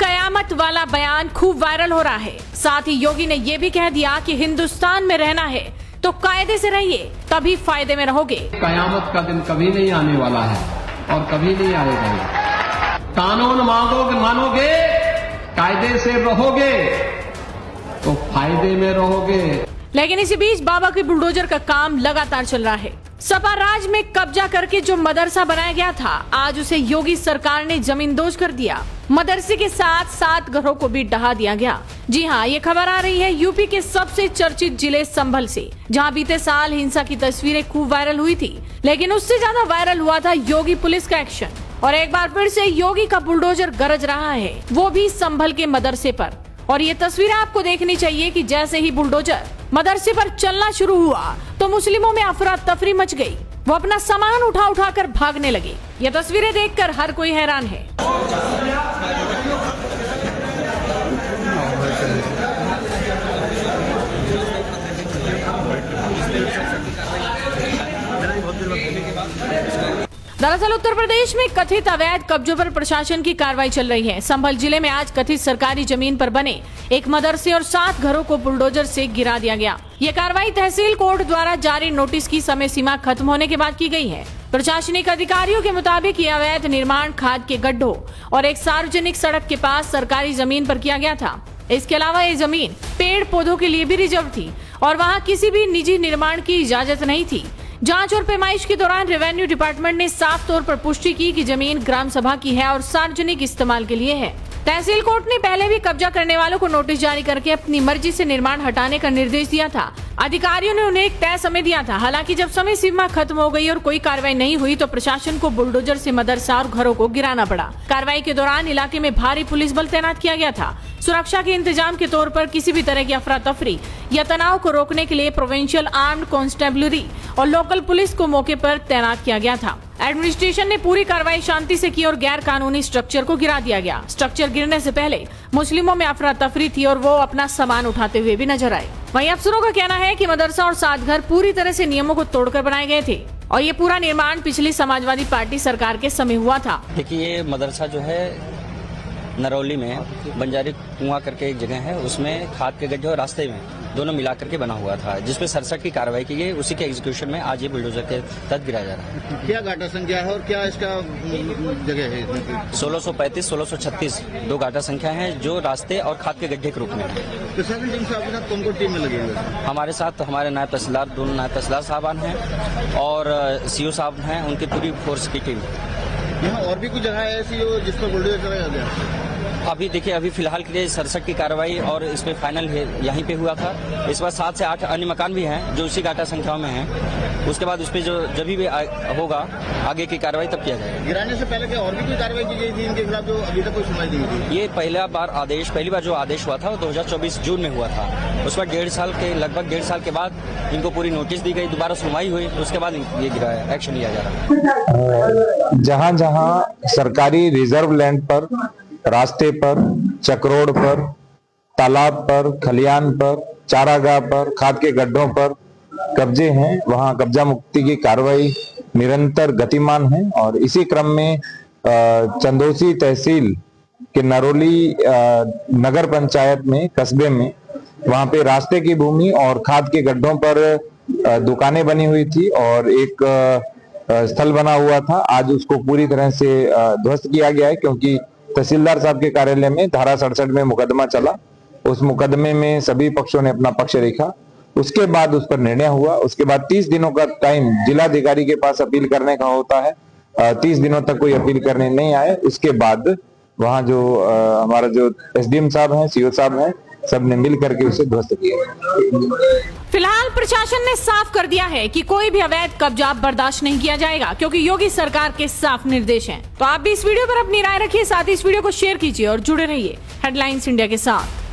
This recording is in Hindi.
कयामत वाला बयान खूब वायरल हो रहा है। साथ ही योगी ने ये भी कह दिया कि हिंदुस्तान में रहना है तो कायदे से रहिए, तभी फायदे में रहोगे। कयामत का दिन कभी नहीं आने वाला है और कभी नहीं आएगा। कानून मानोगे, कायदे से रहोगे तो फायदे में रहोगे। लेकिन इसी बीच बाबा के बुलडोजर का काम लगातार चल रहा है। सपा राज में कब्जा करके जो मदरसा बनाया गया था, आज उसे योगी सरकार ने जमींदोज कर दिया। मदरसे के साथ 7 घरों को भी ढहा दिया गया। जी हाँ, ये खबर आ रही है यूपी के सबसे चर्चित जिले संभल से, जहाँ बीते साल हिंसा की तस्वीरें खूब वायरल हुई थी। लेकिन उससे ज्यादा वायरल हुआ था योगी पुलिस का एक्शन। और एक बार फिर से योगी का बुलडोजर गरज रहा है, वो भी संभल के मदरसे पर। और ये तस्वीरें आपको देखनी चाहिए कि जैसे ही बुलडोजर मदरसे पर चलना शुरू हुआ तो मुस्लिमों में अफरा तफरी मच गई। वो अपना सामान उठा कर भागने लगे। ये तस्वीरें देखकर हर कोई हैरान है। दरअसल उत्तर प्रदेश में कथित अवैध कब्जों पर प्रशासन की कार्रवाई चल रही है। संभल जिले में आज कथित सरकारी जमीन पर बने एक मदरसे और 7 घरों को बुलडोजर से गिरा दिया गया। ये कार्रवाई तहसील कोर्ट द्वारा जारी नोटिस की समय सीमा खत्म होने के बाद की गई है। प्रशासनिक अधिकारियों के मुताबिक ये अवैध निर्माण खाद के गड्ढों और एक सार्वजनिक सड़क के पास सरकारी जमीन पर किया गया था। इसके अलावा ये जमीन पेड़ पौधों के लिए भी रिजर्व थी और वहाँ किसी भी निजी निर्माण की इजाजत नहीं थी। जांच और पैमाइश के दौरान रेवेन्यू डिपार्टमेंट ने साफ तौर पर पुष्टि की कि जमीन ग्राम सभा की है और सार्वजनिक इस्तेमाल के लिए है। तहसील कोर्ट ने पहले भी कब्जा करने वालों को नोटिस जारी करके अपनी मर्जी से निर्माण हटाने का निर्देश दिया था। अधिकारियों ने उन्हें एक तय समय दिया था। हालांकि जब समय सीमा खत्म हो गई और कोई कार्रवाई नहीं हुई तो प्रशासन को बुलडोजर से मदरसा और घरों को गिराना पड़ा। कार्रवाई के दौरान इलाके में भारी पुलिस बल तैनात किया गया था। सुरक्षा के इंतजाम के तौर पर किसी भी तरह की अफरा तफरी या तनाव को रोकने के लिए प्रोविंशियल आर्म्ड कांस्टेबलरी और लोकल पुलिस को मौके पर तैनात किया गया था। एडमिनिस्ट्रेशन ने पूरी कार्रवाई शांति से की और गैर कानूनी स्ट्रक्चर को गिरा दिया गया। स्ट्रक्चर गिरने से पहले मुस्लिमों में अफरा तफरी थी और वो अपना सामान उठाते हुए भी नजर आए। वहीं अफसरों का कहना है कि मदरसा और 7 घर पूरी तरह से नियमों को तोड़कर बनाए गए थे और ये पूरा निर्माण पिछली समाजवादी पार्टी सरकार के समय हुआ था। देखिए, ये मदरसा जो है नरौली में बंजारी कुआं करके एक जगह है, उसमें खाद के गड्ढे और रास्ते में दोनों मिला करके बना हुआ था, जिसपे 67 की कार्रवाई की गई। उसी के एग्जीक्यूशन में आज ये बुलडोजर के तहत गिराया जा रहा है। क्या घाटा संख्या है और क्या इसका जगह है? 1635, 1636 2 घाटा संख्या है जो रास्ते और खाद के गड्ढे के रूप में है। प्रशासन टीम साहब के साथ कौन टीम में लगे हुए? हमारे साथ हमारे नायब तहसीलदार, दोनों नायब तहसीलदार साहबान हैं और सीओ साहब हैं, उनकी पूरी फोर्स की टीम। यहाँ और भी कुछ जगह है ऐसी जिस पर बुलडोजर चलाया गया? अभी देखिए, अभी फिलहाल के लिए 67 की कार्रवाई और इसमें फाइनल यहीं पे हुआ था। इस बार 7 से 8 अन्य मकान भी हैं जो उसी घाटा संख्याओं में हैं। उसके बाद उस पर जो जब भी होगा आगे की कार्रवाई तब किया जाएगा। गिराने से पहले क्या और भी कोई कार्रवाई की गई थी इनके खिलाफ जो अभी तक कोई सुनवाई नहीं हुई? ये पहली बार जो आदेश हुआ था वो 2024 जून में हुआ था। उसके बाद लगभग 1.5 साल के बाद इनको पूरी नोटिस दी गई, दोबारा सुनवाई हुई, उसके बाद ये गिराया, एक्शन लिया जा रहा है। जहाँ जहाँ सरकारी रिजर्व लैंड पर, रास्ते पर, चक्रोड पर, तालाब पर, खलियान पर, चारागाह पर, खाद के गड्ढों पर कब्जे हैं, वहां कब्जा मुक्ति की कार्रवाई निरंतर गतिमान है। और इसी क्रम में चंदौसी तहसील के नरौली नगर पंचायत में, कस्बे में, वहां पे रास्ते की भूमि और खाद के गड्ढों पर दुकानें बनी हुई थी और एक स्थल बना हुआ था। आज उसको पूरी तरह से ध्वस्त किया गया है, क्योंकि तहसीलदार साहब के कार्यालय में धारा 67 में मुकदमा चला। उस मुकदमे में सभी पक्षों ने अपना पक्ष रखा। उसके बाद उस पर निर्णय हुआ। उसके बाद 30 दिनों का टाइम जिलाधिकारी के पास अपील करने का होता है। 30 दिनों तक कोई अपील करने नहीं आए। उसके बाद वहाँ जो हमारा जो एसडीएम साहब हैं, सीओ साहब हैं, सब ने मिल करके उसे ध्वस्त किया। फिलहाल प्रशासन ने साफ कर दिया है कि कोई भी अवैध कब्जा बर्दाश्त नहीं किया जाएगा, क्योंकि योगी सरकार के साफ निर्देश हैं। तो आप भी इस वीडियो पर अपनी राय रखिए, साथ ही इस वीडियो को शेयर कीजिए और जुड़े रहिए हेडलाइंस इंडिया के साथ।